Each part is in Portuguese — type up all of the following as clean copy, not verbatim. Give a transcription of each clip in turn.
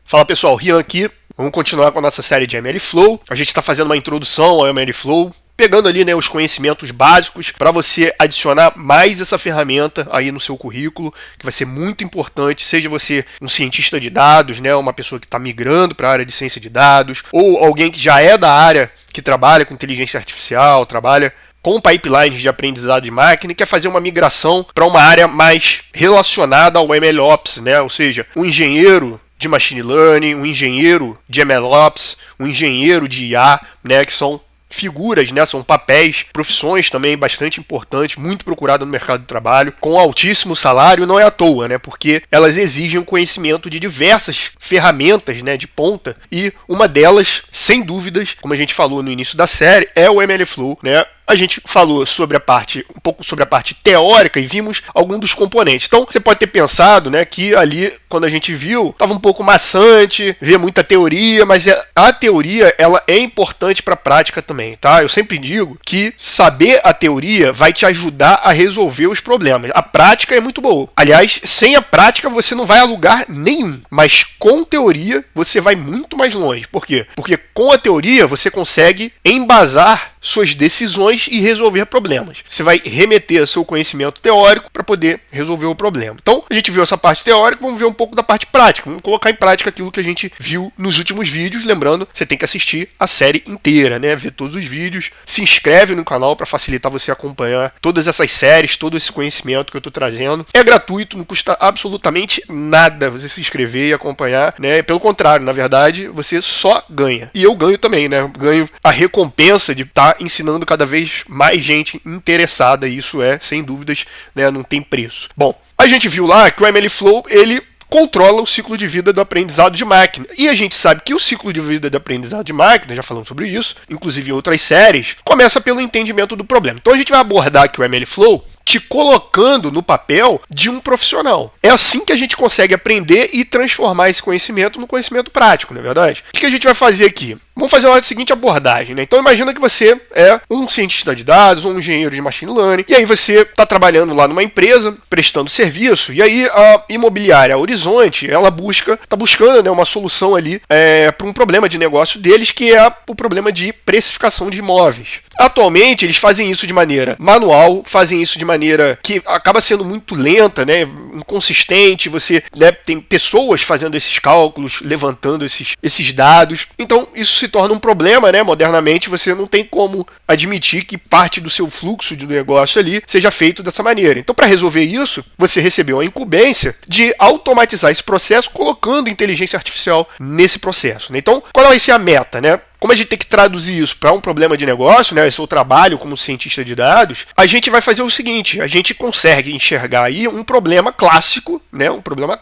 Fala pessoal, Rian aqui. Vamos continuar com a nossa série de MLflow. A gente está fazendo uma introdução ao MLflow, pegando ali, né, os conhecimentos básicos para você adicionar mais essa ferramenta aí no seu currículo, que vai ser muito importante, seja você um cientista de dados, né, uma pessoa que está migrando para a área de ciência de dados, ou alguém que já é da área, que trabalha com inteligência artificial, trabalha com pipelines de aprendizado de máquina e quer fazer uma migração para uma área mais relacionada ao MLOps, né, ou seja, um engenheiro de Machine Learning, um engenheiro de MLOps, um engenheiro de IA, né, que são figuras, né, são papéis, profissões também bastante importantes, muito procuradas no mercado de trabalho, com altíssimo salário, não é à toa, né, porque elas exigem o conhecimento de diversas ferramentas, né, de ponta, e uma delas, sem dúvidas, como a gente falou no início da série, é o MLflow, né. A gente falou sobre um pouco sobre a parte teórica e vimos alguns dos componentes. Então, você pode ter pensado, né, que ali, quando a gente viu, estava um pouco maçante, ver muita teoria, mas a teoria, ela é importante para a prática também, tá? Eu sempre digo que saber a teoria vai te ajudar a resolver os problemas. A prática é muito boa. Aliás, sem a prática você não vai a lugar nenhum, mas com teoria você vai muito mais longe. Por quê? Porque com a teoria você consegue embasar suas decisões e resolver problemas. Você vai remeter ao seu conhecimento teórico para poder resolver o problema. Então, a gente viu essa parte teórica, vamos ver um pouco da parte prática. Vamos colocar em prática aquilo que a gente viu nos últimos vídeos. Lembrando, você tem que assistir a série inteira, né? Ver todos os vídeos. Se inscreve no canal para facilitar você acompanhar todas essas séries, todo esse conhecimento que eu estou trazendo. É gratuito, não custa absolutamente nada você se inscrever e acompanhar, né? Pelo contrário, na verdade, você só ganha. E eu ganho também, né? Ganho a recompensa de estar ensinando cada vez mais gente interessada, e isso é, sem dúvidas, né, não tem preço. Bom, a gente viu lá que o MLflow, ele controla o ciclo de vida do aprendizado de máquina. E a gente sabe que o ciclo de vida do aprendizado de máquina, já falamos sobre isso, inclusive em outras séries, começa pelo entendimento do problema. Então a gente vai abordar aqui o MLflow te colocando no papel de um profissional. É assim que a gente consegue aprender e transformar esse conhecimento no conhecimento prático, não é verdade? O que a gente vai fazer aqui? Vamos fazer a seguinte abordagem, né? Então imagina que você é um cientista de dados, um engenheiro de machine learning, e aí você está trabalhando lá numa empresa, prestando serviço, e aí a imobiliária Horizonte, ela está buscando, né, uma solução ali para um problema de negócio deles, que é o problema de precificação de imóveis. Atualmente, eles fazem isso de maneira manual, fazem isso de maneira que acaba sendo muito lenta, né, inconsistente, você, né, tem pessoas fazendo esses cálculos, levantando esses dados, então isso se torna um problema, né? Modernamente você não tem como admitir que parte do seu fluxo de negócio ali seja feito dessa maneira. Então, para resolver isso, você recebeu a incumbência de automatizar esse processo colocando inteligência artificial nesse processo, né? Então, qual vai ser a meta, né? Como a gente tem que traduzir isso para um problema de negócio, né, esse é o trabalho como cientista de dados, a gente vai fazer o seguinte, a gente consegue enxergar aí um problema clássico, né, um problema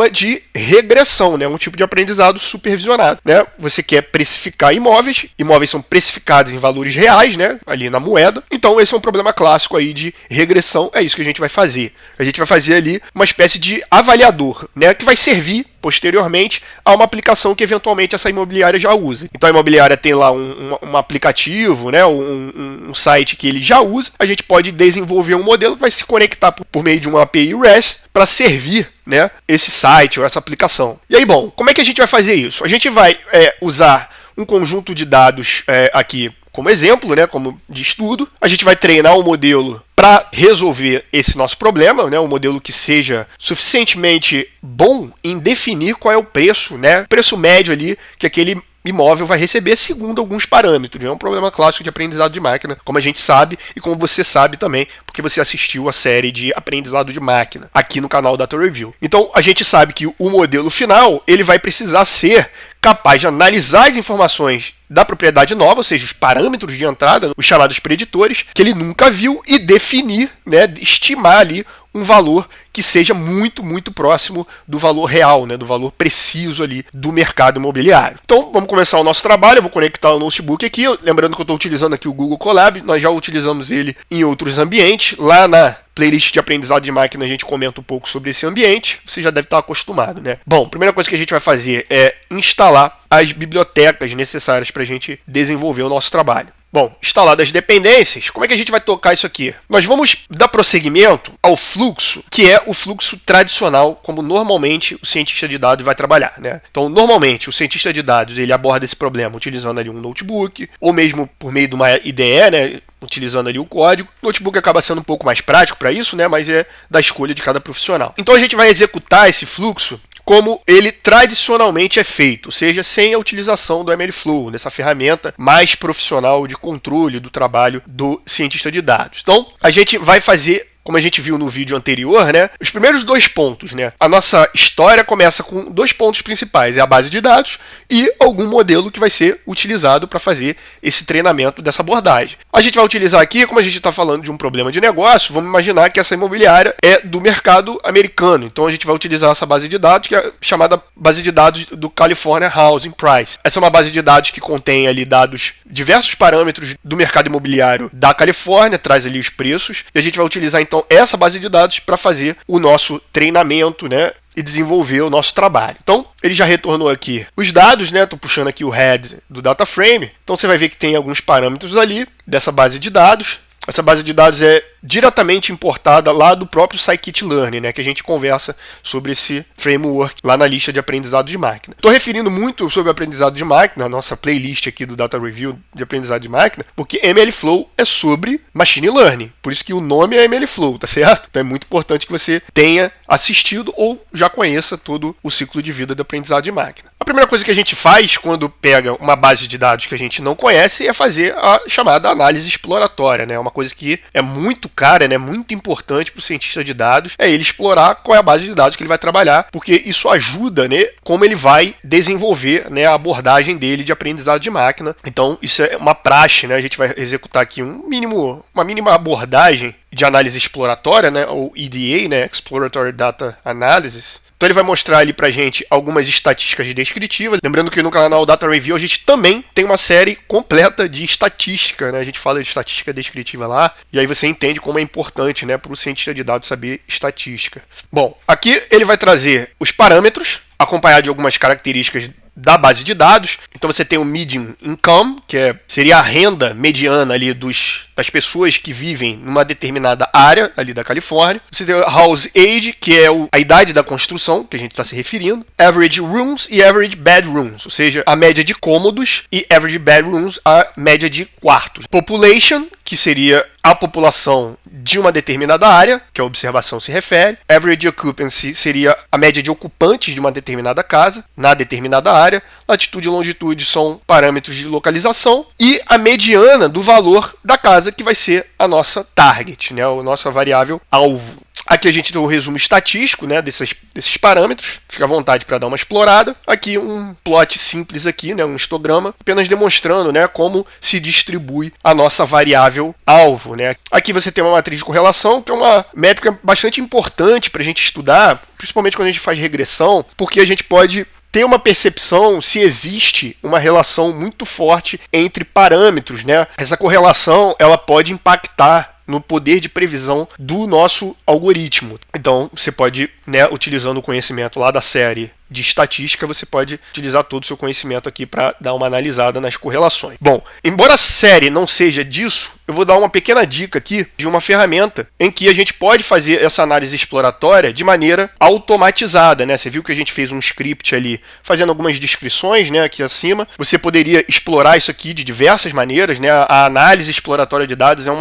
de regressão, né, um tipo de aprendizado supervisionado, né? Você quer precificar imóveis são precificados em valores reais, né, ali na moeda, então esse é um problema clássico aí de regressão, é isso que a gente vai fazer. A gente vai fazer ali uma espécie de avaliador, né, que vai servir posteriormente a uma aplicação que eventualmente essa imobiliária já usa. Então a imobiliária tem lá um aplicativo, né, um site que ele já usa, a gente pode desenvolver um modelo que vai se conectar por meio de uma API REST para servir, né, esse site ou essa aplicação. E aí, bom, como é que a gente vai fazer isso? A gente vai usar um conjunto de dados aqui como exemplo, né, como de estudo. A gente vai treinar um modelo para resolver esse nosso problema, né, um modelo que seja suficientemente bom em definir qual é o preço, né, preço médio ali que aquele imóvel vai receber segundo alguns parâmetros. É um problema clássico de aprendizado de máquina, como a gente sabe e como você sabe também, porque você assistiu a série de aprendizado de máquina aqui no canal Data Review. Então, a gente sabe que o modelo final ele vai precisar ser capaz de analisar as informações da propriedade nova, ou seja, os parâmetros de entrada, os chamados preditores, que ele nunca viu, e definir, né, estimar ali um valor que seja muito, muito próximo do valor real, né, do valor preciso ali do mercado imobiliário. Então, vamos começar o nosso trabalho. Eu vou conectar o notebook aqui, lembrando que eu estou utilizando aqui o Google Colab, nós já utilizamos ele em outros ambientes. Lá na playlist de aprendizado de máquina a gente comenta um pouco sobre esse ambiente, você já deve estar acostumado, né? Bom, a primeira coisa que a gente vai fazer é instalar as bibliotecas necessárias para a gente desenvolver o nosso trabalho. Bom, instaladas as dependências, como é que a gente vai tocar isso aqui? Nós vamos dar prosseguimento ao fluxo, que é o fluxo tradicional, como normalmente o cientista de dados vai trabalhar, né? Então, normalmente, o cientista de dados ele aborda esse problema utilizando ali um notebook, ou mesmo por meio de uma IDE, né? Utilizando ali o código. O notebook acaba sendo um pouco mais prático para isso, né? Mas é da escolha de cada profissional. Então, a gente vai executar esse fluxo como ele tradicionalmente é feito, ou seja, sem a utilização do MLflow, dessa ferramenta mais profissional de controle do trabalho do cientista de dados. Então, a gente vai fazer, como a gente viu no vídeo anterior, né, os primeiros 2 pontos, né? A nossa história começa com 2 pontos principais, é a base de dados e algum modelo que vai ser utilizado para fazer esse treinamento dessa abordagem. A gente vai utilizar aqui, como a gente está falando de um problema de negócio, vamos imaginar que essa imobiliária é do mercado americano. Então a gente vai utilizar essa base de dados, que é chamada base de dados do California Housing Price. Essa é uma base de dados que contém ali dados, diversos parâmetros do mercado imobiliário da Califórnia, traz ali os preços, e a gente vai utilizar então essa base de dados para fazer o nosso treinamento, né, e desenvolver o nosso trabalho. Então, ele já retornou aqui os dados, né? Estou puxando aqui o head do data frame. Então, você vai ver que tem alguns parâmetros ali dessa base de dados. Essa base de dados é diretamente importada lá do próprio Scikit-Learn, né, que a gente conversa sobre esse framework lá na lista de aprendizado de máquina. Estou referindo muito sobre aprendizado de máquina, a nossa playlist aqui do Data Review de aprendizado de máquina, porque MLflow é sobre Machine Learning, por isso que o nome é MLflow, tá certo? Então é muito importante que você tenha assistido ou já conheça todo o ciclo de vida do aprendizado de máquina. A primeira coisa que a gente faz quando pega uma base de dados que a gente não conhece é fazer a chamada análise exploratória, né? Uma coisa que é muito cara, né, muito importante para o cientista de dados, é ele explorar qual é a base de dados que ele vai trabalhar, porque isso ajuda, né, como ele vai desenvolver, né, a abordagem dele de aprendizado de máquina. Então, isso é uma praxe, né, a gente vai executar aqui uma mínima abordagem de análise exploratória, né, ou EDA, né, Exploratory Data Analysis. Então ele vai mostrar ali pra gente algumas estatísticas descritivas. Lembrando que no canal Data Review a gente também tem uma série completa de estatística, né? A gente fala de estatística descritiva lá, e aí você entende como é importante, né, para o cientista de dados saber estatística. Bom, aqui ele vai trazer os parâmetros, acompanhado de algumas características da base de dados. Então você tem o median income, que seria a renda mediana ali das pessoas que vivem numa determinada área ali da Califórnia. Você tem o house age, que é a idade da construção, que a gente está se referindo. Average rooms e average bedrooms, ou seja, a média de cômodos, e average bedrooms, a média de quartos. Population, que seria a população de uma determinada área, que a observação se refere. Average occupancy seria a média de ocupantes de uma determinada casa, na determinada área. Latitude e longitude são parâmetros de localização. E a mediana do valor da casa, que vai ser a nossa target, né, a nossa variável alvo. Aqui a gente tem um resumo estatístico, né, desses parâmetros. Fica à vontade para dar uma explorada. Aqui um plot simples aqui, né, um histograma, apenas demonstrando, né, como se distribui a nossa variável alvo, né. Aqui você tem uma matriz de correlação, que é uma métrica bastante importante para a gente estudar, principalmente quando a gente faz regressão, porque a gente pode ter uma percepção se existe uma relação muito forte entre parâmetros, né. Essa correlação ela pode impactar no poder de previsão do nosso algoritmo. Então, você pode, né, utilizando o conhecimento lá da série de estatística, você pode utilizar todo o seu conhecimento aqui para dar uma analisada nas correlações. Bom, embora a série não seja disso, eu vou dar uma pequena dica aqui de uma ferramenta em que a gente pode fazer essa análise exploratória de maneira automatizada, né? Você viu que a gente fez um script ali fazendo algumas descrições, né, aqui acima. Você poderia explorar isso aqui de diversas maneiras, né? A análise exploratória de dados é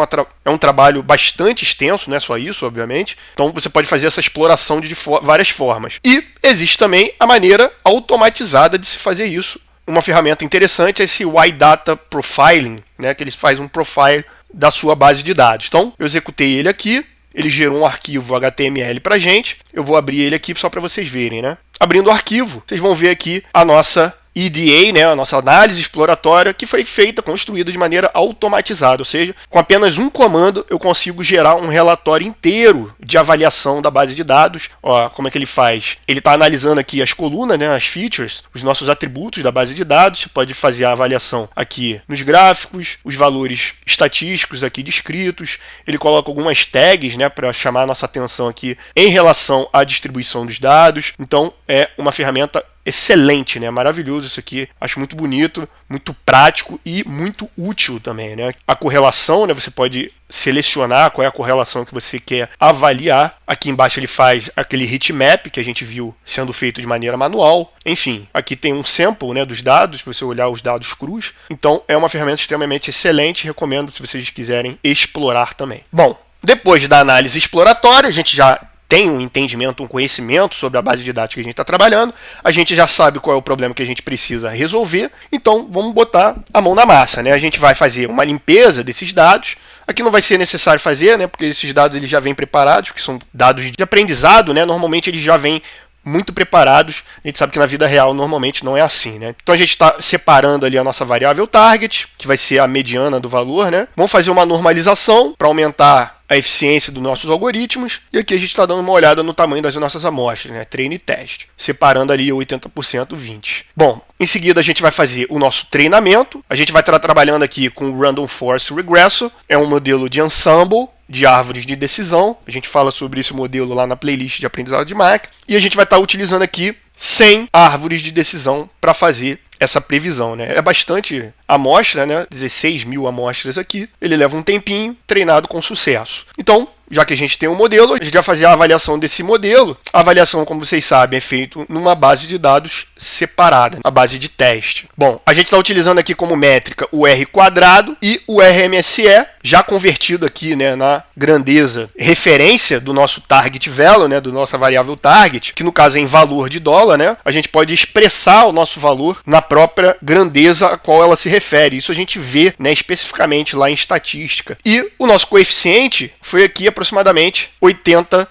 um trabalho bastante extenso, não é só isso, obviamente. Então você pode fazer essa exploração de várias formas. E existe também a maneira automatizada de se fazer isso. Uma ferramenta interessante é esse Y-Data Profiling, né, que ele faz um profile da sua base de dados. Então, eu executei ele aqui, ele gerou um arquivo HTML para a gente. Eu vou abrir ele aqui só para vocês verem, né? Abrindo o arquivo, vocês vão ver aqui a nossa EDA, né, a nossa análise exploratória, que foi feita, construída de maneira automatizada, ou seja, com apenas um comando eu consigo gerar um relatório inteiro de avaliação da base de dados. Ó, como é que ele faz? Ele está analisando aqui as colunas, né, as features, os nossos atributos da base de dados. Você pode fazer a avaliação aqui nos gráficos, os valores estatísticos aqui descritos. Ele coloca algumas tags, né, para chamar a nossa atenção aqui em relação à distribuição dos dados. Então, é uma ferramenta excelente, né? Maravilhoso isso aqui. Acho muito bonito, muito prático e muito útil também, né? A correlação, né? Você pode selecionar qual é a correlação que você quer avaliar. Aqui embaixo ele faz aquele heatmap que a gente viu sendo feito de maneira manual. Enfim, aqui tem um sample, né, dos dados, se você olhar os dados crus. Então é uma ferramenta extremamente excelente, recomendo se vocês quiserem explorar também. Bom, depois da análise exploratória, a gente já tem um entendimento, um conhecimento sobre a base de dados que a gente está trabalhando, a gente já sabe qual é o problema que a gente precisa resolver, então vamos botar a mão na massa, né? A gente vai fazer uma limpeza desses dados. Aqui não vai ser necessário fazer, né? Porque esses dados eles já vêm preparados, que são dados de aprendizado, né? Normalmente eles já vêm muito preparados. A gente sabe que na vida real normalmente não é assim, né? Então a gente está separando ali a nossa variável target, que vai ser a mediana do valor, né? Vamos fazer uma normalização para aumentar a eficiência dos nossos algoritmos, e aqui a gente está dando uma olhada no tamanho das nossas amostras, né? Treino e teste, separando ali 80%, 20%. Bom, em seguida a gente vai fazer o nosso treinamento, a gente vai estar trabalhando aqui com o Random Forest Regressor, é um modelo de ensemble, de árvores de decisão, a gente fala sobre esse modelo lá na playlist de aprendizado de máquina, e a gente vai estar utilizando aqui 100 árvores de decisão para fazer essa previsão, né? É bastante amostra, né? 16 mil amostras aqui. Ele leva um tempinho, treinado com sucesso. Então, já que a gente tem um modelo, a gente vai fazer a avaliação desse modelo. A avaliação, como vocês sabem, é feita numa base de dados separada, a base de teste. Bom, a gente está utilizando aqui como métrica o R quadrado e o RMSE, já convertido aqui, né, na grandeza referência do nosso target value, né, do nossa variável target, que no caso é em valor de dólar, né? A gente pode expressar o nosso valor na própria grandeza a qual ela se refere. Isso a gente vê, né, especificamente lá em estatística. E o nosso coeficiente foi aqui aproximadamente 80%,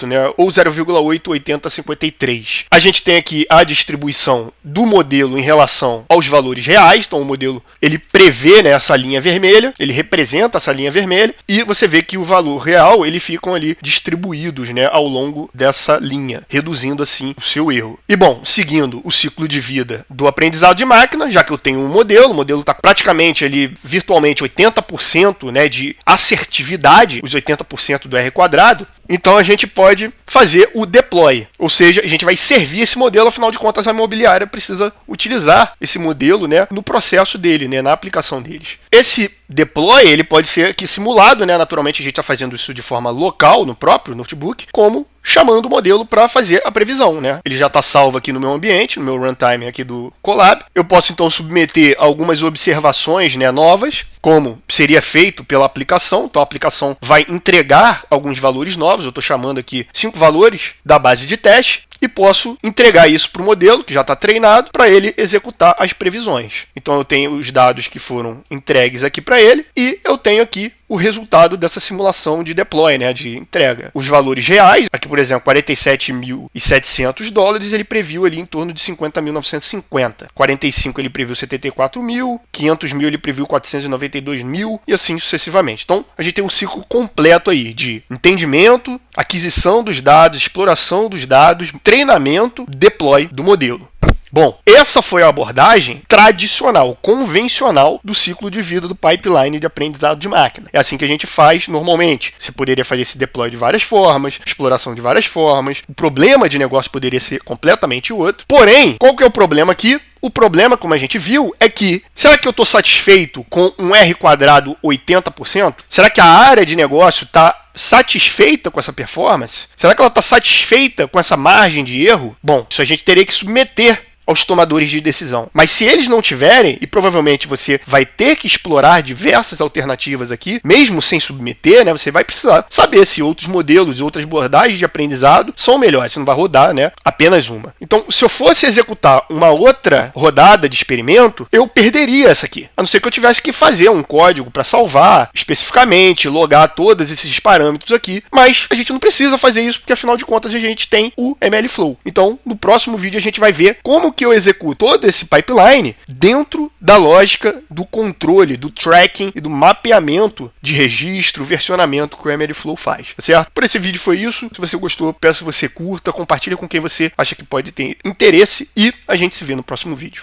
né? Ou 0,88053. A gente tem aqui a distribuição do modelo em relação aos valores reais. Então o modelo ele prevê, né, essa linha vermelha, ele representa essa linha vermelha, e você vê que o valor real ele ficam ali distribuídos, né, ao longo dessa linha, reduzindo assim o seu erro. E bom, seguindo o ciclo de vida do aprendizado de máquina, já que eu tenho um modelo, o modelo está praticamente ali virtualmente 80%, né, de assertividade, os 80% do R quadrado. Então a gente pode fazer o deploy, ou seja, a gente vai servir esse modelo, afinal de contas a imobiliária precisa utilizar esse modelo, né, no processo dele, né, na aplicação deles. Esse deploy ele pode ser aqui simulado, né, naturalmente a gente está fazendo isso de forma local no próprio notebook, como chamando o modelo para fazer a previsão, né? Ele já está salvo aqui no meu ambiente, no meu runtime aqui do Colab. Eu posso então submeter algumas observações, né, novas, como seria feito pela aplicação. Então a aplicação vai entregar alguns valores novos. Eu estou chamando aqui 5 valores da base de teste e posso entregar isso para o modelo, que já está treinado, para ele executar as previsões. Então eu tenho os dados que foram entregues aqui para ele e eu tenho aqui o resultado dessa simulação de deploy, né, de entrega. Os valores reais, aqui por exemplo, 47.700 dólares, ele previu ali em torno de 50.950. 45 ele previu 74 mil, 500 mil ele previu 492 mil e assim sucessivamente. Então a gente tem um ciclo completo aí de entendimento, aquisição dos dados, exploração dos dados, treinamento, deploy do modelo. Bom, essa foi a abordagem tradicional, convencional do ciclo de vida do pipeline de aprendizado de máquina. É assim que a gente faz normalmente. Você poderia fazer esse deploy de várias formas, exploração de várias formas. O problema de negócio poderia ser completamente outro. Porém, qual que é o problema aqui? O problema, como a gente viu, é que, será que eu estou satisfeito com um R quadrado 80%? Será que a área de negócio está satisfeita com essa performance? Será que ela está satisfeita com essa margem de erro? Bom, isso a gente teria que submeter aos tomadores de decisão. Mas se eles não tiverem, e provavelmente você vai ter que explorar diversas alternativas aqui, mesmo sem submeter, né, você vai precisar saber se outros modelos e outras abordagens de aprendizado são melhores. Você não vai rodar, né, apenas uma. Então, se eu fosse executar uma outra rodada de experimento, eu perderia essa aqui. A não ser que eu tivesse que fazer um código para salvar especificamente, logar todos esses parâmetros aqui. Mas a gente não precisa fazer isso, porque afinal de contas a gente tem o MLflow. Então, no próximo vídeo a gente vai ver como que eu executo todo esse pipeline dentro da lógica do controle, do tracking e do mapeamento de registro, versionamento que o MLflow faz, tá certo? Por esse vídeo foi isso. Se você gostou, peço que você curta, compartilhe com quem você acha que pode ter interesse e a gente se vê no próximo vídeo.